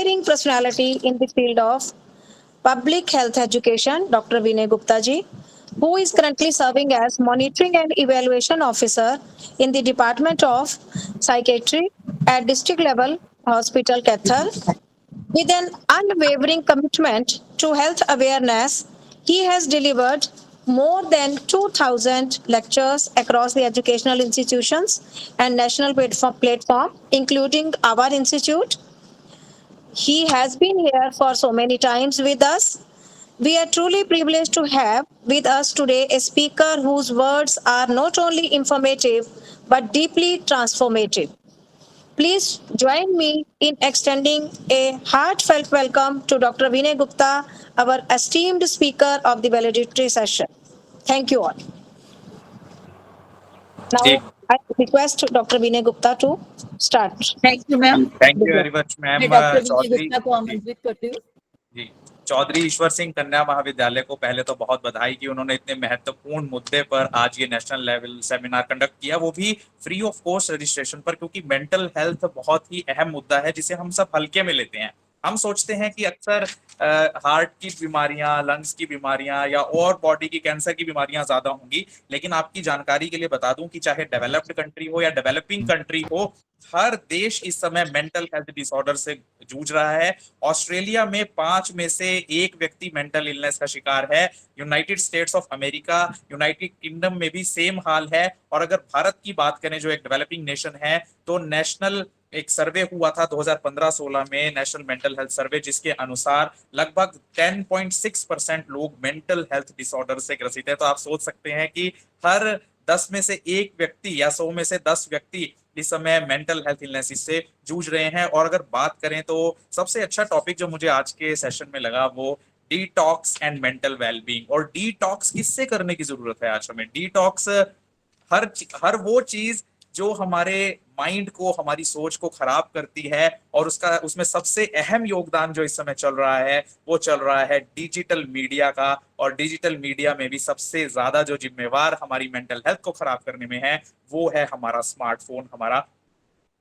inspiring personality in the field of public health education, Dr. Vinay Gupta ji, who is currently serving as monitoring and evaluation officer in the Department of Psychiatry at district level hospital Kathal. With an unwavering commitment to health awareness, he has delivered more than 2,000 lectures across the educational institutions and national platform, including our institute. He has been here for so many times with us. We are truly privileged to have with us today a speaker whose words are not only informative but deeply transformative. Please join me in extending a heartfelt welcome to Dr. Vinay Gupta, our esteemed speaker of the valedictory session. Thank you all. जी, Now, I request Dr. Vinay Gupta to start. Thank you ma'am. Thank you very much मैं ma'am. Doctor Vijay Chaudhary Gupta को जी आमंत्रित करती हूँ। जी चौधरी ईश्वर सिंह कन्या महाविद्यालय को पहले तो बहुत बधाई कि उन्होंने इतने महत्वपूर्ण मुद्दे पर आज ये नेशनल लेवल सेमिनार कंडक्ट किया, वो भी फ्री ऑफ कॉस्ट रजिस्ट्रेशन पर, क्योंकि मेंटल हेल्थ बहुत ही अहम मुद्दा है जिसे हम सब हल्के में लेते हैं। हम सोचते हैं कि अक्सर हार्ट की बीमारियां, लंग्स की बीमारियां या और बॉडी की कैंसर की बीमारियां ज्यादा होंगी, लेकिन आपकी जानकारी के लिए बता दूं कि चाहे डेवलप्ड कंट्री हो या डेवलपिंग कंट्री हो, हर देश इस समय मेंटल हेल्थ डिसऑर्डर से जूझ रहा है। ऑस्ट्रेलिया में 5 में से 1 व्यक्ति मेंटल इलनेस का शिकार है। United states of America, United kingdom में भी सेम हाल है। और अगर भारत की बात करें जो एक डेवलपिंग नेशन है, तो नेशनल एक सर्वे हुआ था 2015-16 में, नेशनल मेंटल हेल्थ सर्वे, जिसके अनुसार लगभग 10.6% लोग मेंटल हेल्थ डिसऑर्डर से ग्रसित है। तो आप सोच सकते हैं कि हर 10 में से 1 व्यक्ति या 100 में से 10 व्यक्ति इस समय मेंटल हेल्थ इलनेस से जूझ रहे हैं। और अगर बात करें तो सबसे अच्छा टॉपिक जो मुझे आज के सेशन में लगा वो डिटॉक्स एंड मेंटल वेलबींग। और डिटॉक्स किससे करने की जरूरत है आज हमें? डिटॉक्स हर वो चीज जो हमारे माइंड को, हमारी सोच को खराब करती है, और उसमें सबसे अहम योगदान जो इस समय चल रहा है वो चल रहा है डिजिटल मीडिया का। और डिजिटल मीडिया में भी सबसे ज्यादा जो जिम्मेवार हमारी मेंटल हेल्थ को खराब करने में है वो है हमारा स्मार्टफोन, हमारा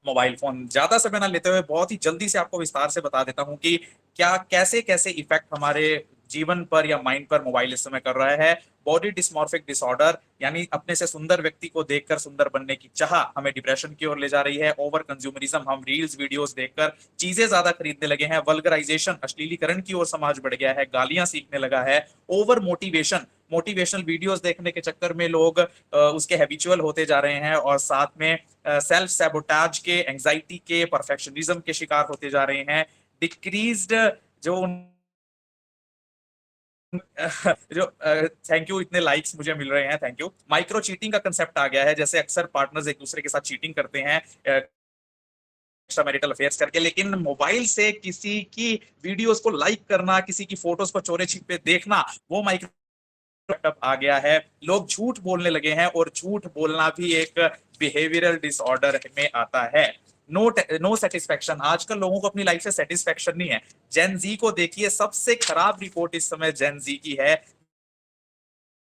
मोबाइल फोन। ज्यादा समय ना लेते हुए बहुत ही जल्दी से आपको विस्तार से बता देता हूं कि क्या कैसे कैसे इफेक्ट हमारे जीवन पर या माइंड पर मोबाइल इस समय कर रहा है। बॉडी डिस्मॉर्फिक डिसऑर्डर, यानी अपने से सुंदर व्यक्ति को देखकर सुंदर बनने की चाह हमें डिप्रेशन की ओर ले जा रही है। ओवर कंज्यूमरिज्म, हम रील्स वीडियोस देखकर चीजें ज्यादा खरीदने लगे हैं। वल्गराइजेशन, अश्लीलीकरण की ओर समाज बढ़ गया है, गालियां सीखने लगा है। ओवर मोटिवेशन, मोटिवेशनल वीडियोस देखने के चक्कर में लोग उसके हैबिचुअल होते जा रहे हैं, और साथ में सेल्फ सैबोटाज के, एंजाइटी के, परफेक्शनिज्म के शिकार होते जा रहे हैं। डिक्रीज्ड जो जो थैंक यू, इतने लाइक्स मुझे मिल रहे हैं, थैंक यू। माइक्रो चीटिंग का कंसेप्ट आ गया है, जैसे अक्सर पार्टनर्स एक दूसरे के साथ चीटिंग करते हैं एक्स्ट्रा मैरिटल अफेयर्स करके, लेकिन मोबाइल से किसी की वीडियोस को लाइक करना, किसी की फोटोज को चोरी छिपे देखना, वो माइक्रो आ गया है। लोग झूठ बोलने लगे हैं, और झूठ बोलना भी एक बिहेवियरल डिसऑर्डर में आता है। नो सेटिस्फेक्शन, आजकल लोगों को अपनी लाइफ से सेटिस्फेक्शन नहीं है। जेन जी को देखिए, सबसे खराब रिपोर्ट इस समय जेन जी की है।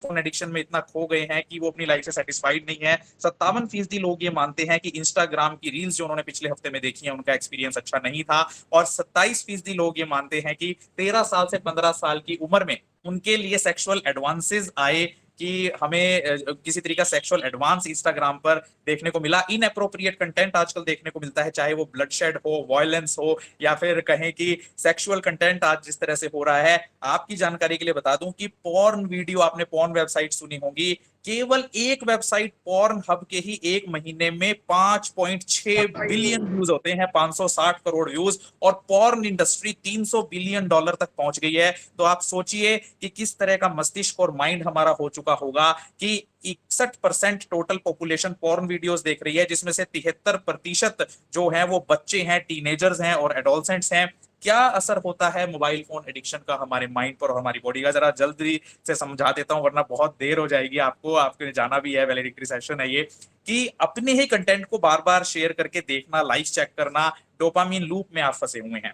फोन एडिक्शन में इतना खो गए हैं कि वो अपनी लाइफ से सेटिस्फाइड नहीं है। 57% लोग ये मानते हैं कि इंस्टाग्राम की रील्स जो उन्होंने पिछले हफ्ते में देखी है उनका एक्सपीरियंस अच्छा नहीं था। और 27% लोग ये मानते हैं कि 13 साल से 15 साल की उम्र में उनके लिए सेक्सुअल एडवांसेस आए, कि हमें किसी तरीके का सेक्सुअल एडवांस इंस्टाग्राम पर देखने को मिला। इनएप्रोप्रिएट कंटेंट आजकल देखने को मिलता है, चाहे वो ब्लडशेड हो, वायलेंस हो, या फिर कहें कि सेक्सुअल कंटेंट आज जिस तरह से हो रहा है। आपकी जानकारी के लिए बता दूं कि पॉर्न वीडियो, आपने पॉर्न वेबसाइट सुनी होगी, केवल एक वेबसाइट पॉर्न हब के ही एक महीने में 5.6 बिलियन व्यूज होते हैं, 560 करोड़ व्यूज, और पॉर्न इंडस्ट्री $300 बिलियन तक पहुंच गई है। तो आप सोचिए कि किस तरह का मस्तिष्क और माइंड हमारा हो चुका होगा कि 61% टोटल पॉपुलेशन पॉर्न वीडियोस देख रही है, जिसमें से 73% जो है वो बच्चे हैं, टीनेजर्स हैं और एडोलसेंट्स हैं। क्या असर होता है मोबाइल फोन एडिक्शन का हमारे माइंड पर और हमारी बॉडी का, जरा जल्दी से समझा देता हूं वरना बहुत देर हो जाएगी। आपको जाना भी है, वैलिडिक्टरी सेशन है ये, कि अपने ही कंटेंट को बार बार शेयर करके देखना, लाइक्स चेक करना, डोपामिन लूप में आप फंसे हुए हैं।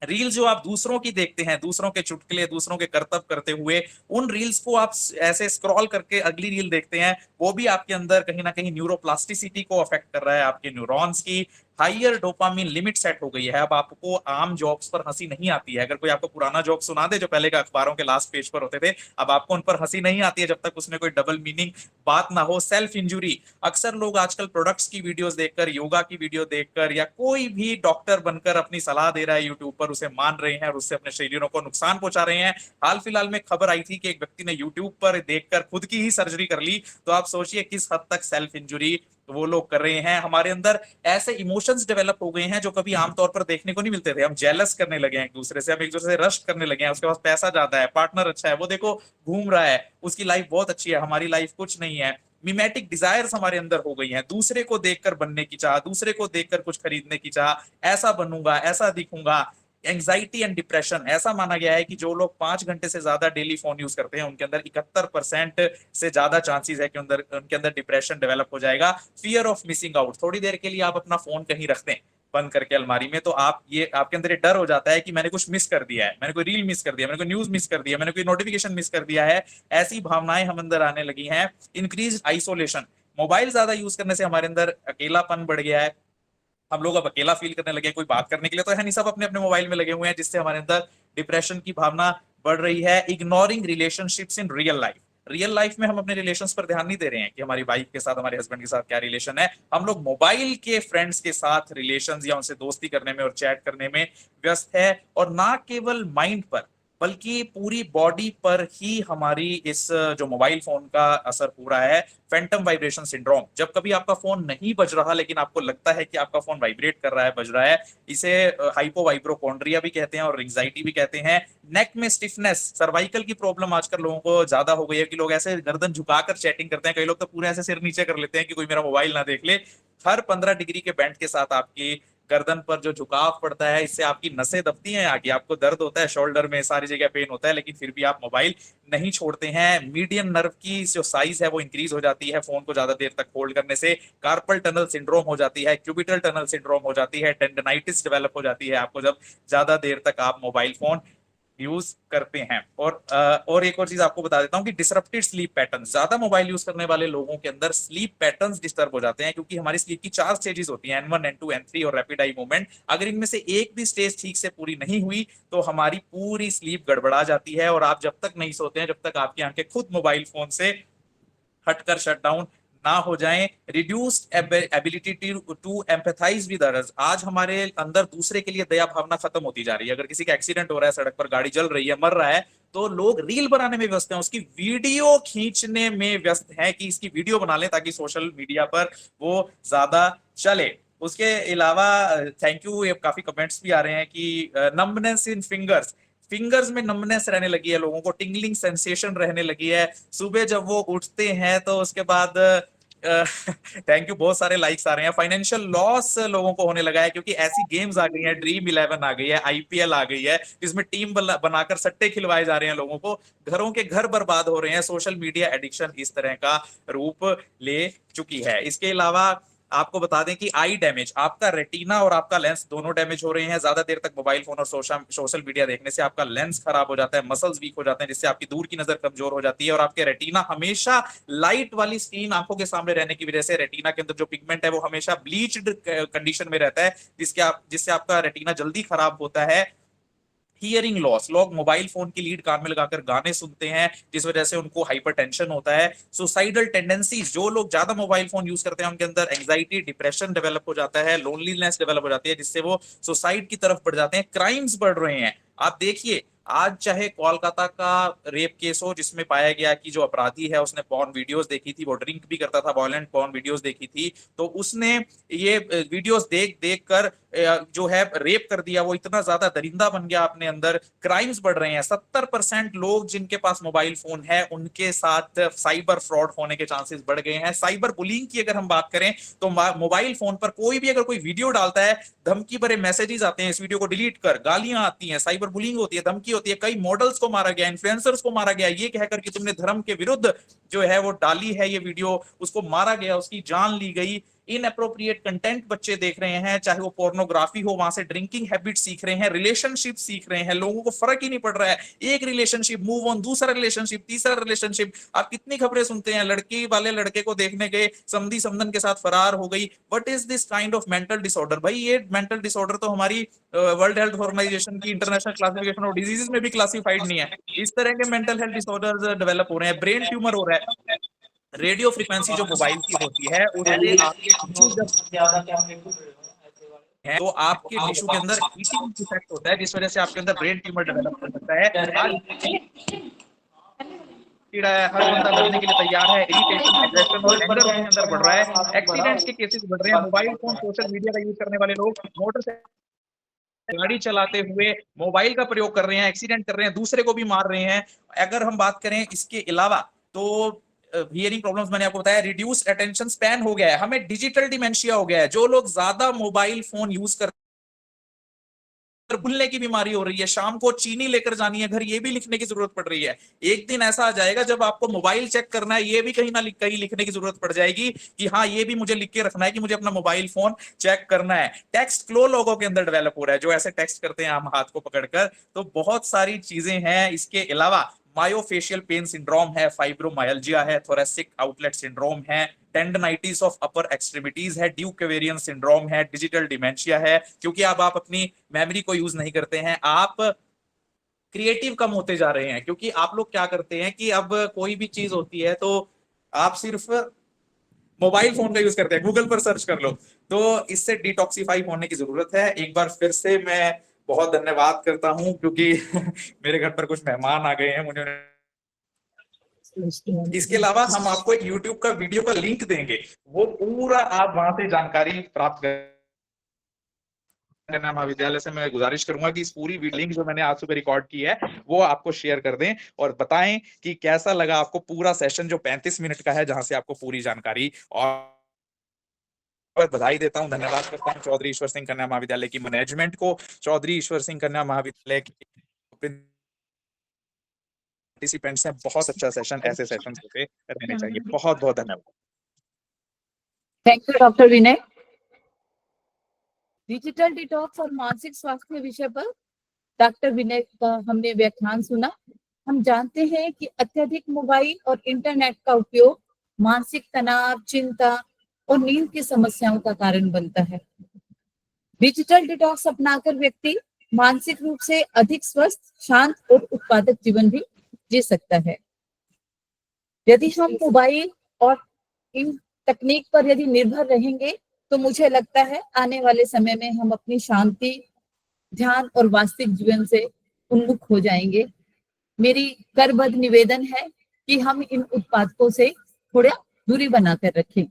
रील जो आप दूसरों की देखते हैं, दूसरों के चुटकुले, दूसरों के करतब करते हुए, उन रील्स को आप ऐसे स्क्रॉल करके अगली रील देखते हैं, वो भी आपके अंदर कहीं ना कहीं न्यूरोप्लास्टिसिटी को अफेक्ट कर रहा है, आपके न्यूरॉन्स की। हायर डोपामिन लिमिट सेट हो गई है। अब आपको आम जोक्स पर हंसी नहीं आती है। अगर कोई आपको पुराना जोक सुना दे जो पहले के अखबारों के लास्ट पेज पर होते थे, अब आपको उन पर हंसी नहीं आती है जब तक उसमें कोई डबल मीनिंग बात ना हो। सेल्फ इंजुरी, अक्सर लोग आजकल प्रोडक्ट्स की वीडियोस देखकर, योगा की वीडियो देखकर, या कोई भी डॉक्टर बनकर अपनी सलाह दे रहा है यूट्यूब पर, उसे मान रहे हैं और उससे अपने शरीरों को नुकसान पहुंचा रहे हैं। हाल फिलहाल में खबर आई थी कि एक व्यक्ति ने यूट्यूब पर देखकर खुद की ही सर्जरी कर ली। तो आप सोचिए किस हद तक सेल्फ इंजुरी वो लोग कर रहे हैं। हमारे अंदर ऐसे इमोशंस डेवलप हो गए हैं जो कभी आमतौर पर देखने को नहीं मिलते थे। हम जेलस करने लगे हैं एक दूसरे से, हम एक दूसरे से रश करने लगे हैं। उसके पास पैसा ज्यादा है, पार्टनर अच्छा है, वो देखो घूम रहा है, उसकी लाइफ बहुत अच्छी है, हमारी लाइफ कुछ नहीं है। मिमेटिक डिजायर्स हमारे अंदर हो गई हैं, दूसरे को देखकर बनने की चाह, दूसरे को देखकर कुछ खरीदने की चाह, ऐसा बनूंगा, ऐसा दिखूंगा। एंग्जाइटी एंड डिप्रेशन, ऐसा माना गया है कि जो लोग 5 घंटे से ज्यादा डेली फोन यूज करते हैं उनके अंदर 71% से ज्यादा चांसेस है कि उनके अंदर डिप्रेशन डेवलप हो जाएगा। फियर ऑफ मिसिंग आउट, थोड़ी देर के लिए आप अपना फोन कहीं रख दें बंद करके अलमारी में, तो आपके अंदर ये डर हो जाता है कि मैंने कुछ मिस कर दिया है, मैंने कोई रील मिस कर दिया, मैंने कोई न्यूज मिस कर दिया, मैंने कोई नोटिफिकेशन मिस कर दिया है। ऐसी भावनाएं हम अंदर आने लगी हैं। इंक्रीज आइसोलेशन, मोबाइल ज्यादा यूज करने से हमारे अंदर अकेलापन बढ़ गया है। हम लोग अब अकेला फील करने लगे, कोई बात करने के लिए तो है नहीं, सब अपने अपने मोबाइल में लगे हुए हैं, जिससे हमारे अंदर डिप्रेशन की भावना बढ़ रही है। Ignoring relationships in real life, real life में हम अपने रिलेशंस पर ध्यान नहीं दे रहे हैं कि हमारी वाइफ के साथ, हमारे हस्बैंड के साथ क्या रिलेशन है। हम लोग मोबाइल के फ्रेंड्स के साथ रिलेशंस या उनसे दोस्ती करने में और चैट करने में व्यस्त है। और ना केवल माइंड पर बल्कि पूरी बॉडी पर ही हमारी इस जो मोबाइल फोन का असर हो रहा है। फैंटम वाइब्रेशन सिंड्रोम, जब कभी आपका फोन नहीं बज रहा लेकिन आपको लगता है कि आपका फोन वाइब्रेट कर रहा है, बज रहा है, इसे हाइपोवाइब्रोकॉन्ड्रिया भी कहते हैं और एंग्जाइटी भी कहते हैं। नेक में स्टिफनेस, सर्वाइकल की प्रॉब्लम आजकल लोगों को ज्यादा हो गई है कि लोग ऐसे गर्दन झुकाकर चैटिंग करते हैं। कई लोग तो पूरे ऐसे सिर नीचे कर लेते हैं कि कोई मेरा मोबाइल ना देख ले। हर 15 डिग्री के बेंड के साथ आपकी गर्दन पर जो झुकाव पड़ता है, इससे आपकी नसें दबती हैं आगे, आपको दर्द होता है, शोल्डर में सारी जगह पेन होता है, लेकिन फिर भी आप मोबाइल नहीं छोड़ते हैं। मीडियन नर्व की जो साइज है वो इंक्रीज हो जाती है फोन को ज्यादा देर तक होल्ड करने से। कार्पल टनल सिंड्रोम हो जाती है, क्यूबिटल टनल सिंड्रोम हो जाती है, टेंडनाइटिस डेवलप हो जाती है आपको जब ज्यादा देर तक आप मोबाइल फोन यूज करते हैं। और एक और चीज आपको बता देता हूं कि डिसरप्टेड स्लीप पैटर्न, ज्यादा मोबाइल यूज करने वाले लोगों के अंदर स्लीप पैटर्न्स डिस्टर्ब हो जाते हैं, क्योंकि हमारी स्लीप की 4 स्टेजेस होती हैं, N1 N2 N3 और रैपिड आई मूवमेंट। अगर इनमें से एक भी स्टेज ठीक से पूरी नहीं हुई तो हमारी पूरी स्लीप गड़बड़ा जाती है, और आप जब तक नहीं सोते हैं जब तक आपकी आंखें खुद मोबाइल फोन से हटकर शट डाउन ना हो जाएं। Reduced ability to empathise with others, आज हमारे अंदर दूसरे के लिए दया भावना खत्म होती जा रही है। अगर किसी का एक्सीडेंट हो रहा है, सड़क पर गाड़ी जल रही है, मर रहा है, तो लोग रील बनाने में व्यस्त हैं, उसकी वीडियो खींचने में व्यस्त हैं कि इसकी वीडियो बना लें ताकि सोशल मीडिया पर वो ज्यादा चले। उसके अलावा थैंक यू, ये काफी कमेंट्स भी आ रहे हैं कि नंबनेस इन फिंगर्स, फिंगर्स में नंबनेस रहने लगी है, लोगों को टिंगलिंग सेंसेशन रहने लगी है सुबह जब वो उठते हैं। तो उसके बाद थैंक यू, बहुत सारे लाइक्स आ रहे हैं। फाइनेंशियल लॉस लोगों को होने लगा है क्योंकि ऐसी गेम्स आ गई हैं, ड्रीम 11 आ गई है, आईपीएल आ गई है, जिसमें टीम बनाकर सट्टे खिलवाए जा रहे हैं लोगों को। घरों के घर बर्बाद हो रहे हैं। सोशल मीडिया एडिक्शन इस तरह का रूप ले चुकी है। इसके अलावा आपको बता दें कि आई डैमेज, आपका रेटिना और आपका लेंस दोनों डैमेज हो रहे हैं। ज्यादा देर तक मोबाइल फोन और सोशल मीडिया देखने से आपका लेंस खराब हो जाता है, मसल्स वीक हो जाते हैं, जिससे आपकी दूर की नजर कमजोर हो जाती है। और आपके रेटिना हमेशा लाइट वाली स्क्रीन आंखों के सामने रहने की वजह से रेटिना के अंदर जो पिगमेंट है वो हमेशा ब्लीच्ड कंडीशन में रहता है, जिससे आपका रेटिना जल्दी खराब होता है। हियरिंग लॉस, लोग मोबाइल फोन की लीड कान में लगाकर गाने सुनते हैं जिस वजह से उनको हाइपरटेंशन होता है। सुसाइडल टेंडेंसीज, जो लोग ज्यादा मोबाइल फोन यूज करते हैं उनके अंदर एंग्जाइटी, डिप्रेशन डेवलप हो जाता है, लोनलीनेस डेवलप हो जाती है, जिससे वो सुसाइड की तरफ बढ़ जाते हैं। क्राइम्स बढ़ रहे हैं। आप देखिए, आज चाहे कोलकाता का रेप केस हो जिसमें पाया गया कि जो अपराधी है उसने पॉर्न वीडियोस देखी थी, वो ड्रिंक भी करता था, वायलेंट पॉर्न वीडियोस देखी थी, तो उसने ये वीडियोस देख देख कर जो है रेप कर दिया। वो इतना ज्यादा दरिंदा बन गया अपने अंदर। क्राइम्स बढ़ रहे हैं। 70% लोग जिनके पास मोबाइल फोन है उनके साथ साइबर फ्रॉड होने के चांसेस बढ़ गए हैं। साइबर बुलिंग की अगर हम बात करें तो मोबाइल फोन पर कोई भी अगर कोई वीडियो डालता है, धमकी भरे मैसेजेस आते हैं, इस वीडियो को डिलीट कर, गालियां आती हैं, साइबर बुलिंग होती है, धमकी होती है। कई मॉडल्स को मारा गया, इन्फ्लुएंसर्स को मारा गया, ये कहकर कि तुमने धर्म के विरुद्ध जो है वो डाली है ये वीडियो, उसको मारा गया, उसकी जान ली गई। इनअप्रोप्रिएट कंटेंट बच्चे देख रहे हैं, चाहे वो पोर्नोग्राफी हो, वहां से ड्रिंकिंग हैबिट सीख रहे हैं, रिलेशनशिप सीख रहे हैं, लोगों को फर्क ही नहीं पड़ रहा है, एक रिलेशनशिप मूव ऑन, दूसरा रिलेशनशिप, तीसरा रिलेशनशिप। आप कितनी खबरें सुनते हैं, लड़की वाले लड़के को देखने गए, समधी समधन के साथ फरार हो गई। What is this kind of mental disorder? भाई ये मेंटल डिसऑर्डर तो हमारी वर्ल्ड हेल्थ ऑर्गेनाइजेशन की इंटरनेशनल क्लासिफिकेशन ऑफ डिजीजेस में भी क्लासिफाइड नहीं है। इस तरह के मेंटल हेल्थ डिसऑर्डर्स डेवलप हो रहे हैं, ब्रेन ट्यूमर हो रहा है। रेडियो फ्रीक्वेंसी जो मोबाइल की होती है उससे आपके टिश्यू जब है तो आपके टिश्यू के अंदर हीटिंग इफेक्ट होता है, जिस वजह से आपके अंदर ब्रेन ट्यूमर डेवलप कर सकता है। आज कीड़ा है, हर बंदा लड़ने के लिए तैयार है, इरिटेशन, एग्रेशन और एंगर उसके अंदर बढ़ रहा है, एक्सीडेंट्स के केसेस बढ़ रहे हैं, मोबाइल फोन, सोशल मीडिया का यूज करने वाले लोग मोटरसाइकिल गाड़ी चलाते हुए मोबाइल का प्रयोग कर रहे हैं, एक्सीडेंट कर रहे हैं, दूसरे को भी मार रहे हैं। अगर हम बात करें इसके अलावा तो हियरिंग प्रॉब्लम्स मैंने आपको बताया, रिड्यूस अटेंशन स्पैन हो गया है, हमें डिजिटल डिमेंशिया हो गया है, जो लोग ज्यादा मोबाइल फोन यूज कर भूलने की बीमारी हो रही है, शाम को चीनी लेकर जानी है घर, ये भी लिखने की जरूरत पड़ रही है। एक दिन ऐसा आ जाएगा जब आपको मोबाइल चेक करना है, ये भी कहीं ना कहीं लिखने की जरूरत पड़ जाएगी कि हाँ ये भी मुझे लिख के रखना है कि मुझे अपना मोबाइल फोन चेक करना है। टेक्स्ट फ्लो लोगों के अंदर डेवलप हो रहा है, जो ऐसे टेक्स्ट करते हैं हम हाथ को पकड़कर। तो बहुत सारी चीजें हैं। इसके अलावा मायोफेशियल पेन सिंड्रोम है, फाइब्रोमायल्जिया है, थोरेसिक आउटलेट सिंड्रोम है, टेंडनाइटिस ऑफ अपर एक्सट्रीमिटीज है, ड्यूक वेरियन सिंड्रोम है, डिजिटल डिमेंशिया है, क्योंकि अब आप अपनी मेमोरी को यूज नहीं करते हैं, आप क्रिएटिव कम होते जा रहे हैं। क्योंकि आप लोग क्या करते हैं कि अब कोई भी चीज होती है तो आप सिर्फ मोबाइल फोन का यूज करते हैं, गूगल पर सर्च कर लो। तो इससे डिटॉक्सिफाई होने की जरूरत है। एक बार फिर से मैं बहुत धन्यवाद करता हूं, क्योंकि मेरे घर पर कुछ मेहमान आ गए हैं, मुझे इसके अलावा हम आपको एक YouTube का वीडियो का लिंक देंगे, वो पूरा आप वहां से जानकारी प्राप्त कर महाविद्यालय से मैं गुजारिश करूंगा कि इस पूरी लिंक जो मैंने आज सुबह रिकॉर्ड की है वो आपको शेयर कर दें और बताएं कि कैसा लगा आपको पूरा सेशन जो 35 मिनट का है, जहां से आपको पूरी जानकारी। और बधाई देता हूं, धन्यवाद करता हूं चौधरी ईश्वर सिंह कन्या महाविद्यालय की मैनेजमेंट को, चौधरी ईश्वर सिंह कन्या महाविद्यालय के पार्टिसिपेंट्स हैं। बहुत अच्छा सेशन, ऐसे सेशन होते रहने चाहिए। बहुत बहुत धन्यवाद। Thank you doctor Vinay. Digital detox और मानसिक स्वास्थ्य विषय पर डॉक्टर विनय का हमने व्याख्यान सुना। हम जानते हैं कि अत्यधिक मोबाइल और इंटरनेट का उपयोग मानसिक तनाव, चिंता और नींद की समस्याओं का कारण बनता है। डिजिटल डिटॉक्स अपनाकर व्यक्ति मानसिक रूप से अधिक स्वस्थ, शांत और उत्पादक जीवन भी जी सकता है। यदि हम मोबाइल और इन तकनीक पर यदि निर्भर रहेंगे तो मुझे लगता है आने वाले समय में हम अपनी शांति, ध्यान और वास्तविक जीवन से उन्मुख हो जाएंगे। मेरी करबद्ध निवेदन है कि हम इन उत्पादकों से थोड़ा दूरी बनाकर रखें।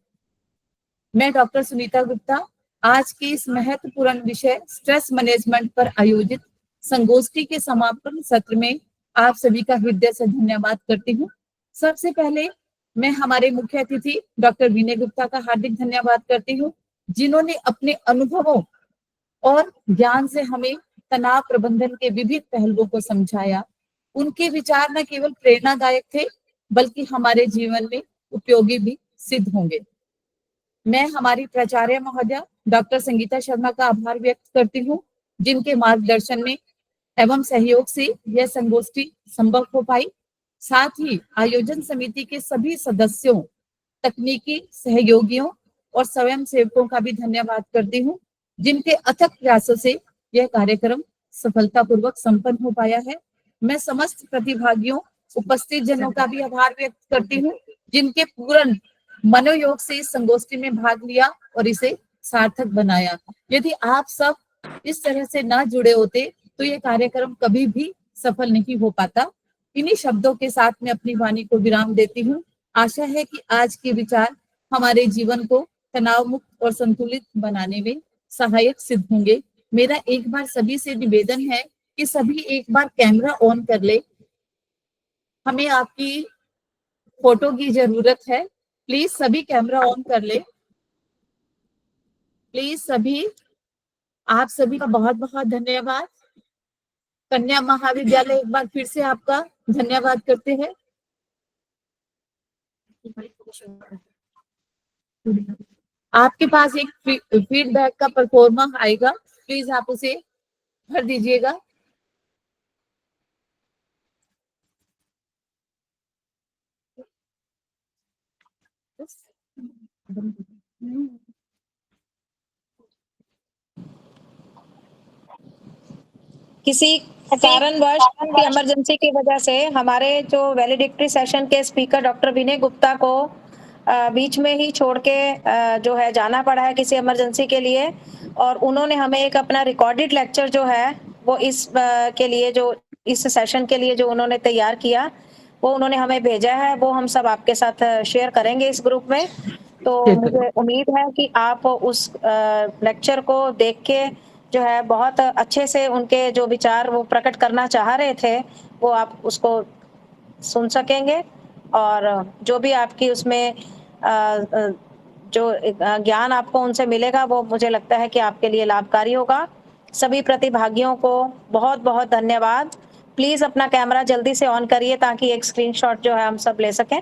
मैं डॉक्टर सुनीता गुप्ता आज के इस महत्वपूर्ण विषय स्ट्रेस मैनेजमेंट पर आयोजित संगोष्ठी के समापन सत्र में आप सभी का हृदय से धन्यवाद करती हूँ। सबसे पहले मैं हमारे मुख्य अतिथि डॉक्टर विनय गुप्ता का हार्दिक धन्यवाद करती हूँ, जिन्होंने अपने अनुभवों और ज्ञान से हमें तनाव प्रबंधन के विभिन्न पहलुओं को समझाया। उनके विचार न केवल प्रेरणादायक थे बल्कि हमारे जीवन में उपयोगी भी सिद्ध होंगे। मैं हमारी प्राचार्य महोदया डॉक्टर संगीता शर्मा का आभार व्यक्त करती हूँ, जिनके मार्गदर्शन में एवं सहयोग से यह संगोष्ठी संभव हो पाई। साथ ही आयोजन समिति के सभी सदस्यों, तकनीकी सहयोगियों और स्वयं सेवकों का भी धन्यवाद करती हूँ, जिनके अथक प्रयासों से यह कार्यक्रम सफलतापूर्वक संपन्न हो पाया है। मैं समस्त प्रतिभागियों, उपस्थित जनों का भी आभार व्यक्त करती हूँ, जिनके पूर्ण मनोयोग से इस संगोष्ठी में भाग लिया और इसे सार्थक बनाया। यदि आप सब इस तरह से ना जुड़े होते तो ये कार्यक्रम कभी भी सफल नहीं हो पाता। इन्हीं शब्दों के साथ मैं अपनी वाणी को विराम देती हूँ। आशा है कि आज के विचार हमारे जीवन को तनाव मुक्त और संतुलित बनाने में सहायक सिद्ध होंगे। मेरा एक बार सभी से निवेदन है कि सभी एक बार कैमरा ऑन कर ले। हमें आपकी फोटो की जरूरत है। प्लीज सभी कैमरा ऑन कर ले। प्लीज सभी, आप सभी का बहुत बहुत धन्यवाद। कन्या महाविद्यालय एक बार फिर से आपका धन्यवाद करते हैं। आपके पास एक फीडबैक का परफॉर्मा आएगा, प्लीज आप उसे भर दीजिएगा। किसी कारणवश की इमरजेंसी की वजह से हमारे जो वैलिडिक्टरी सेशन के स्पीकर डॉक्टर विनय गुप्ता को बीच में ही छोड़ के जो है जाना पड़ा है किसी इमरजेंसी के लिए, और उन्होंने हमें एक अपना रिकॉर्डेड लेक्चर जो है वो के लिए जो इस सेशन के लिए जो उन्होंने तैयार किया वो उन्होंने हमें भेजा है, वो हम सब आपके साथ शेयर करेंगे इस ग्रुप में। तो मुझे उम्मीद है कि आप उस लेक्चर को देख के जो है बहुत अच्छे से उनके जो विचार वो प्रकट करना चाह रहे थे वो आप उसको सुन सकेंगे, और जो भी आपकी उसमें जो ज्ञान आपको उनसे मिलेगा वो मुझे लगता है कि आपके लिए लाभकारी होगा। सभी प्रतिभागियों को बहुत बहुत धन्यवाद। प्लीज अपना कैमरा जल्दी से ऑन करिए ताकि एक स्क्रीनशॉट जो है हम सब ले सकें।